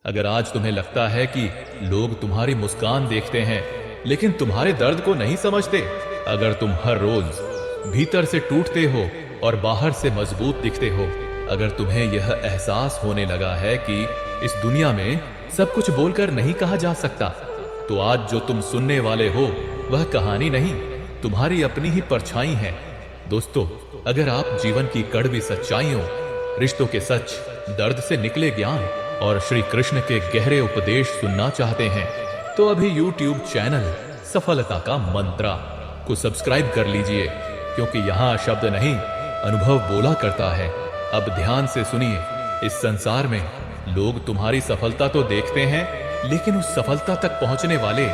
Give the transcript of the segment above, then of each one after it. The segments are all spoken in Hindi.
अगर आज तुम्हें लगता है कि लोग तुम्हारी मुस्कान देखते हैं लेकिन तुम्हारे दर्द को नहीं समझते, अगर तुम हर रोज भीतर से टूटते हो और बाहर से मजबूत दिखते हो, अगर तुम्हें यह एहसास होने लगा है कि इस दुनिया में सब कुछ बोलकर नहीं कहा जा सकता, तो आज जो तुम सुनने वाले हो वह कहानी नहीं, तुम्हारी अपनी ही परछाई है। दोस्तों, अगर आप जीवन की कड़वी सच्चाइयों, रिश्तों के सच, दर्द से निकले ज्ञान और श्री कृष्ण के गहरे उपदेश सुनना चाहते हैं तो अभी YouTube चैनल सफलता का मंत्रा को सब्सक्राइब कर लीजिए, क्योंकि यहाँ शब्द नहीं अनुभव बोला करता है। अब ध्यान से सुनिए। इस संसार में लोग तुम्हारी सफलता तो देखते हैं लेकिन उस सफलता तक पहुंचने वाले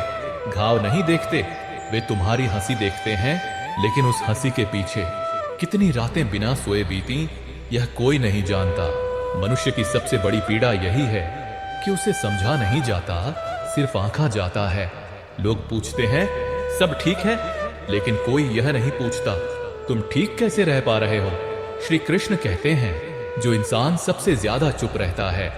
घाव नहीं देखते। वे तुम्हारी हंसी देखते हैं लेकिन उस हंसी के पीछे कितनी रातें बिना सोए बीती यह कोई नहीं जानता। मनुष्य की सबसे बड़ी पीड़ा यही है कि उसे समझा नहीं जाता, सिर्फ आंका जाता है। लोग पूछते हैं सब ठीक है, लेकिन कोई यह नहीं पूछता तुम ठीक कैसे रह पा रहे हो। श्री कृष्ण कहते हैं जो इंसान सबसे ज्यादा चुप रहता है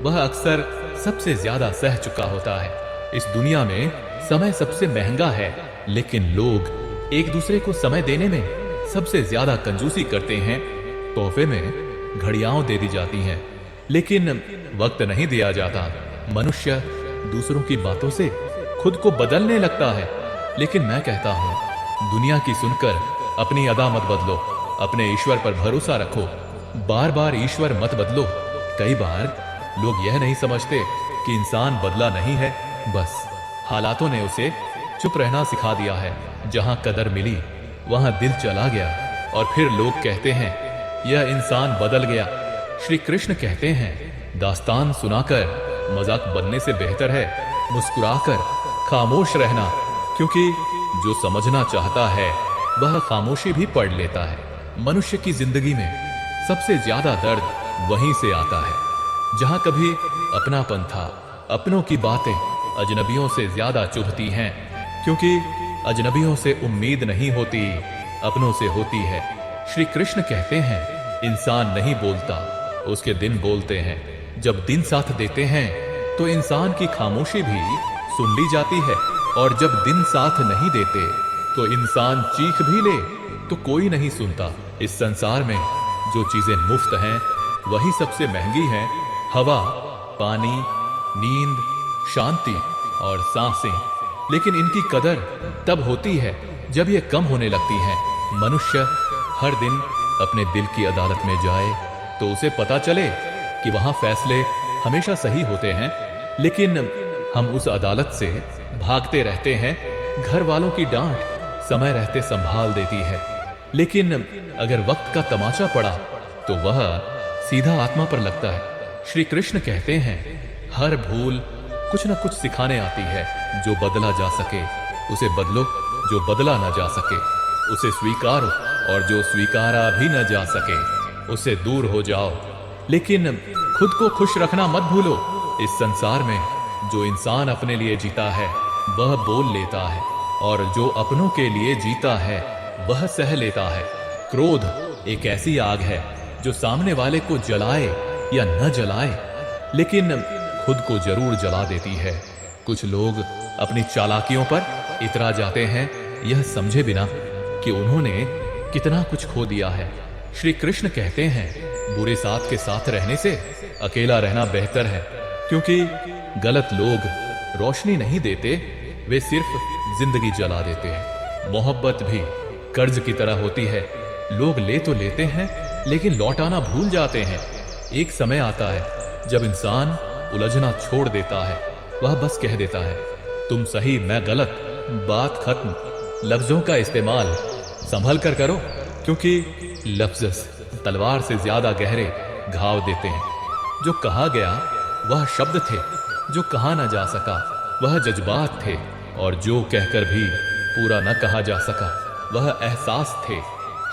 वह अक्सर सबसे ज्यादा सह चुका होता है। इस दुनिया में समय सबसे महंगा है, लेकिन लोग एक दूसरे को समय देने में सबसे ज्यादा कंजूसी करते हैं। तोहफे में घड़ियां दे दी जाती हैं, लेकिन वक्त नहीं दिया जाता। मनुष्य दूसरों की बातों से खुद को बदलने लगता है, लेकिन मैं कहता हूं दुनिया की सुनकर अपनी अदा मत बदलो, अपने ईश्वर पर भरोसा रखो। बार बार ईश्वर मत बदलो। कई बार लोग यह नहीं समझते कि इंसान बदला नहीं है, बस हालातों ने उसे चुप रहना सिखा दिया है। जहां कदर मिली वहां दिल चला गया और फिर लोग कहते हैं यह इंसान बदल गया। श्री कृष्ण कहते हैं दास्तान सुनाकर मजाक बनने से बेहतर है मुस्कुराकर खामोश रहना, क्योंकि जो समझना चाहता है वह खामोशी भी पढ़ लेता है। मनुष्य की जिंदगी में सबसे ज्यादा दर्द वहीं से आता है जहां कभी अपनापन था। अपनों की बातें अजनबियों से ज्यादा चुभती हैं, क्योंकि अजनबियों से उम्मीद नहीं होती, अपनों से होती है। श्री कृष्ण कहते हैं इंसान नहीं बोलता, उसके दिन बोलते हैं। जब दिन साथ देते हैं तो इंसान की खामोशी भी सुन ली जाती है, और जब दिन साथ नहीं देते तो इंसान चीख भी ले तो कोई नहीं सुनता। इस संसार में जो चीजें मुफ्त हैं वही सबसे महंगी हैं। हवा, पानी, नींद, शांति और सांसें। लेकिन इनकी कदर तब होती है जब ये कम होने लगती हैं। मनुष्य हर दिन अपने दिल की अदालत में जाए तो उसे पता चले कि वहां फैसले हमेशा सही होते हैं, लेकिन हम उस अदालत से भागते रहते हैं। घर वालों की डांट समय रहते संभाल देती है, लेकिन अगर वक्त का तमाचा पड़ा तो वह सीधा आत्मा पर लगता है। श्री कृष्ण कहते हैं हर भूल कुछ न कुछ सिखाने आती है। जो बदला जा सके उसे बदलो, जो बदला ना जा सके उसे स्वीकारो, और जो स्वीकारा भी न जा सके उससे दूर हो जाओ। लेकिन खुद को खुश रखना मत भूलो। इस संसार में जो इंसान अपने लिए जीता है वह बोल लेता है, और जो अपनों के लिए जीता है वह सह लेता है। क्रोध एक ऐसी आग है जो सामने वाले को जलाए या न जलाए, लेकिन खुद को जरूर जला देती है। कुछ लोग अपनी चालाकियों पर इतरा जाते हैं यह समझे बिना कि उन्होंने कितना कुछ खो दिया है। श्री कृष्ण कहते हैं बुरे साथ के साथ रहने से अकेला रहना बेहतर है, क्योंकि गलत लोग रोशनी नहीं देते, वे सिर्फ जिंदगी जला देते हैं। मोहब्बत भी कर्ज की तरह होती है। लोग ले तो लेते हैं लेकिन लौटाना भूल जाते हैं। एक समय आता है जब इंसान उलझना छोड़ देता है, वह बस कह देता है तुम सही मैं गलत, बात खत्म। लफ्जों का इस्तेमाल संभल कर करो, क्योंकि लफ्ज तलवार से ज्यादा गहरे घाव देते हैं। जो कहा गया वह शब्द थे, जो कहा ना जा सका वह जज्बात थे, और जो कहकर भी पूरा न कहा जा सका वह एहसास थे।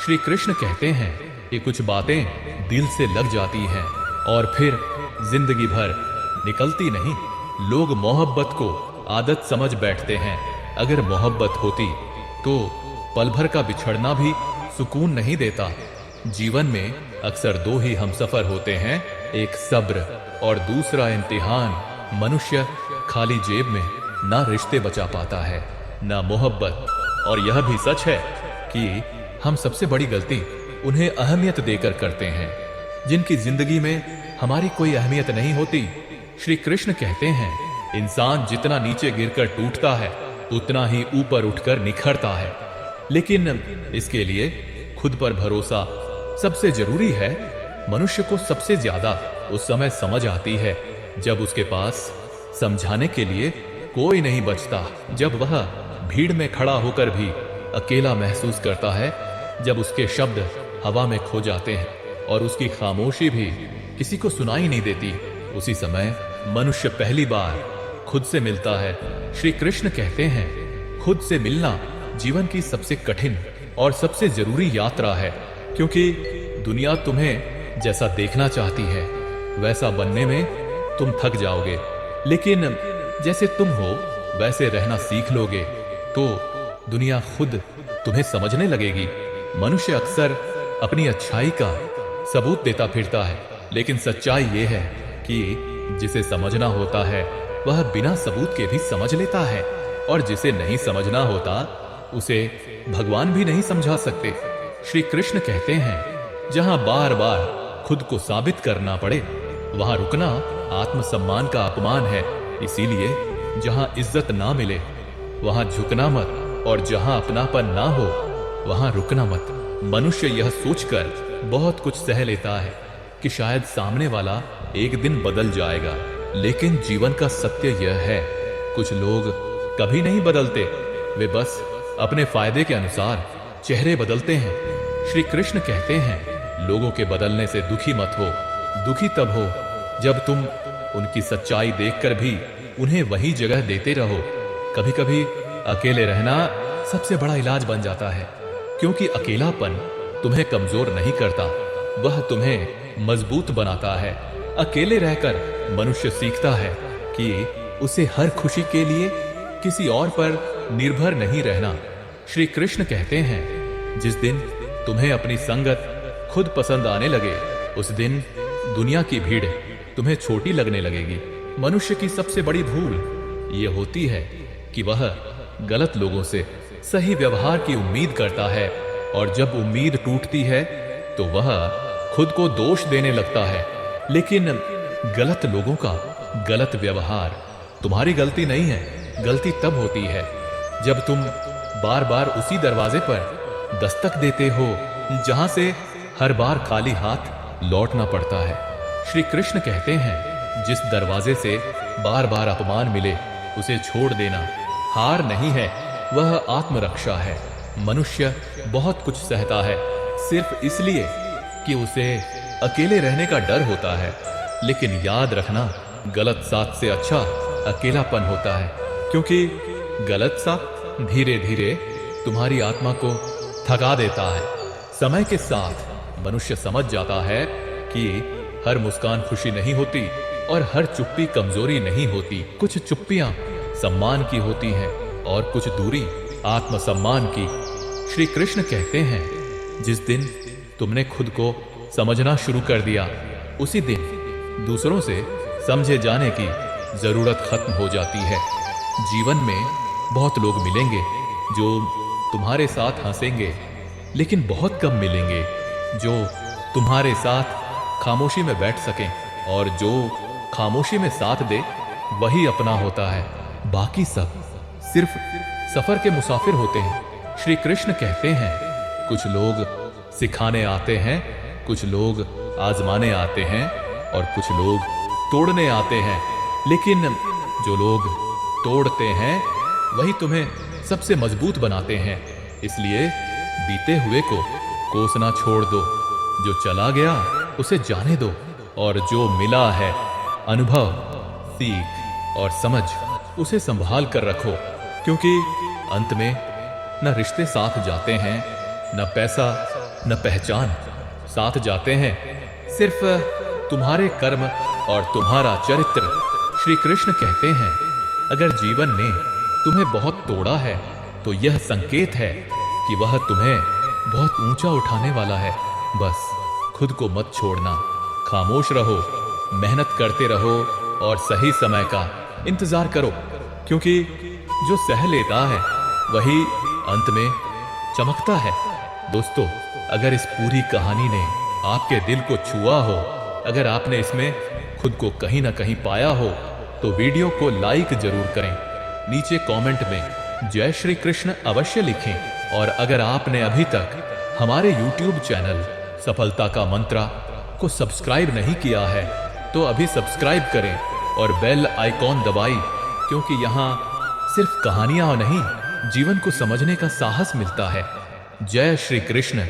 श्री कृष्ण कहते हैं कि कुछ बातें दिल से लग जाती हैं और फिर जिंदगी भर निकलती नहीं। लोग मोहब्बत को आदत समझ बैठते हैं। अगर मोहब्बत होती तो पल भर का बिछड़ना भी सुकून नहीं देता। जीवन में अक्सर दो ही हमसफर होते हैं, एक सब्र और दूसरा इम्तिहान। मनुष्य खाली जेब में ना रिश्ते बचा पाता है, ना मोहब्बत। और यह भी सच है कि हम सबसे बड़ी गलती उन्हें अहमियत देकर करते हैं जिनकी जिंदगी में हमारी कोई अहमियत नहीं होती। श्री कृष्ण कहते हैं, इंसान जितना नीचे गिरकर टूटता है उतना ही ऊपर उठकर निखरता है। लेकिन इसके लिए खुद पर भरोसा सबसे जरूरी है। मनुष्य को सबसे ज्यादा उस समय समझ आती है जब उसके पास समझाने के लिए कोई नहीं बचता, जब वह भीड़ में खड़ा होकर भी अकेला महसूस करता है, जब उसके शब्द हवा में खो जाते हैं और उसकी खामोशी भी किसी को सुनाई नहीं देती। उसी समय मनुष्य पहली बार खुद से मिलता है। श्री कृष्ण कहते हैं, खुद से मिलना जीवन की सबसे कठिन और सबसे जरूरी यात्रा है, क्योंकि दुनिया तुम्हें जैसा देखना चाहती है वैसा बनने में तुम थक जाओगे। लेकिन जैसे तुम हो वैसे रहना सीख लोगे तो दुनिया खुद तुम्हें समझने लगेगी। मनुष्य अक्सर अपनी अच्छाई का सबूत देता फिरता है, लेकिन सच्चाई यह है कि जिसे समझना होता है वह बिना सबूत के भी समझ लेता है, और जिसे नहीं समझना होता उसे भगवान भी नहीं समझा सकते। श्री कृष्ण कहते हैं, जहां बार बार खुद को साबित करना पड़े वहां रुकना आत्मसम्मान का अपमान है। इसीलिए जहां इज्जत ना मिले वहां झुकना मत, और जहां अपनापन ना हो वहां रुकना मत। मनुष्य यह सोचकर बहुत कुछ सह लेता है कि शायद सामने वाला एक दिन बदल जाएगा, लेकिन जीवन का सत्य यह है, कुछ लोग कभी नहीं बदलते, वे बस अपने फायदे के अनुसार चेहरे बदलते हैं। श्री कृष्ण कहते हैं, लोगों के बदलने से दुखी मत हो। दुखी तब हो जब तुम उनकी सच्चाई देखकर भी उन्हें वही जगह देते रहो। कभी कभी अकेले रहना सबसे बड़ा इलाज बन जाता है, क्योंकि अकेलापन तुम्हें कमजोर नहीं करता, वह तुम्हें मजबूत बनाता है। अकेले रहकर मनुष्य सीखता है कि उसे हर खुशी के लिए किसी और पर निर्भर नहीं रहना। श्री कृष्ण कहते हैं, जिस दिन तुम्हें अपनी संगत खुद पसंद आने लगे उस दिन दुनिया की भीड़ तुम्हें छोटी लगने लगेगी। मनुष्य की सबसे बड़ी भूल यह होती है कि वह गलत लोगों से सही व्यवहार की उम्मीद करता है, और जब उम्मीद टूटती है तो वह खुद को दोष देने लगता है। लेकिन गलत लोगों का गलत व्यवहार तुम्हारी गलती नहीं है। गलती तब होती है जब तुम बार बार उसी दरवाजे पर दस्तक देते हो जहां से हर बार खाली हाथ लौटना पड़ता है। श्री कृष्ण कहते हैं, जिस दरवाजे से बार बार अपमान मिले उसे छोड़ देना हार नहीं है, वह आत्मरक्षा है। मनुष्य बहुत कुछ सहता है सिर्फ इसलिए कि उसे अकेले रहने का डर होता है, लेकिन याद रखना, गलत साथ से अच्छा अकेलापन होता है, क्योंकि गलत साथ धीरे धीरे तुम्हारी आत्मा को थका देता है। समय के साथ मनुष्य समझ जाता है कि हर मुस्कान खुशी नहीं होती और हर चुप्पी कमजोरी नहीं होती। कुछ चुप्पियां सम्मान की होती हैं और कुछ दूरी आत्मसम्मान की। श्री कृष्ण कहते हैं, जिस दिन तुमने खुद को समझना शुरू कर दिया उसी दिन दूसरों से समझे जाने की जरूरत खत्म हो जाती है। जीवन में बहुत लोग मिलेंगे जो तुम्हारे साथ हंसेंगे, लेकिन बहुत कम मिलेंगे जो तुम्हारे साथ खामोशी में बैठ सकें, और जो खामोशी में साथ दे वही अपना होता है। बाकी सब सिर्फ सफर के मुसाफिर होते हैं। श्री कृष्ण कहते हैं, कुछ लोग सिखाने आते हैं, कुछ लोग आजमाने आते हैं और कुछ लोग तोड़ने आते हैं, लेकिन जो लोग तोड़ते हैं वही तुम्हें सबसे मजबूत बनाते हैं। इसलिए बीते हुए को कोसना छोड़ दो, जो चला गया उसे जाने दो, और जो मिला है अनुभव, सीख और समझ उसे संभाल कर रखो, क्योंकि अंत में न रिश्ते साथ जाते हैं, न पैसा न पहचान साथ जाते हैं, सिर्फ तुम्हारे कर्म और तुम्हारा चरित्र। श्री कृष्ण कहते हैं, अगर जीवन ने तुम्हें बहुत तोड़ा है तो यह संकेत है कि वह तुम्हें बहुत ऊंचा उठाने वाला है। बस खुद को मत छोड़ना, खामोश रहो मेहनत करते रहो और सही समय का इंतजार करो, क्योंकि जो सह लेता है वही अंत में चमकता है। दोस्तों, अगर इस पूरी कहानी ने आपके दिल को छुआ हो, अगर आपने इसमें खुद को कहीं ना कहीं पाया हो, तो वीडियो को लाइक जरूर करें। नीचे कमेंट में जय श्री कृष्ण अवश्य लिखें। और अगर आपने अभी तक हमारे YouTube चैनल सफलता का मंत्रा को सब्सक्राइब नहीं किया है, तो अभी सब्सक्राइब करें और बेल आइकॉन दबाएं, क्योंकि यहाँ सिर्फ कहानियां नहीं, जीवन को समझने का साहस मिलता है। जय श्री कृष्ण।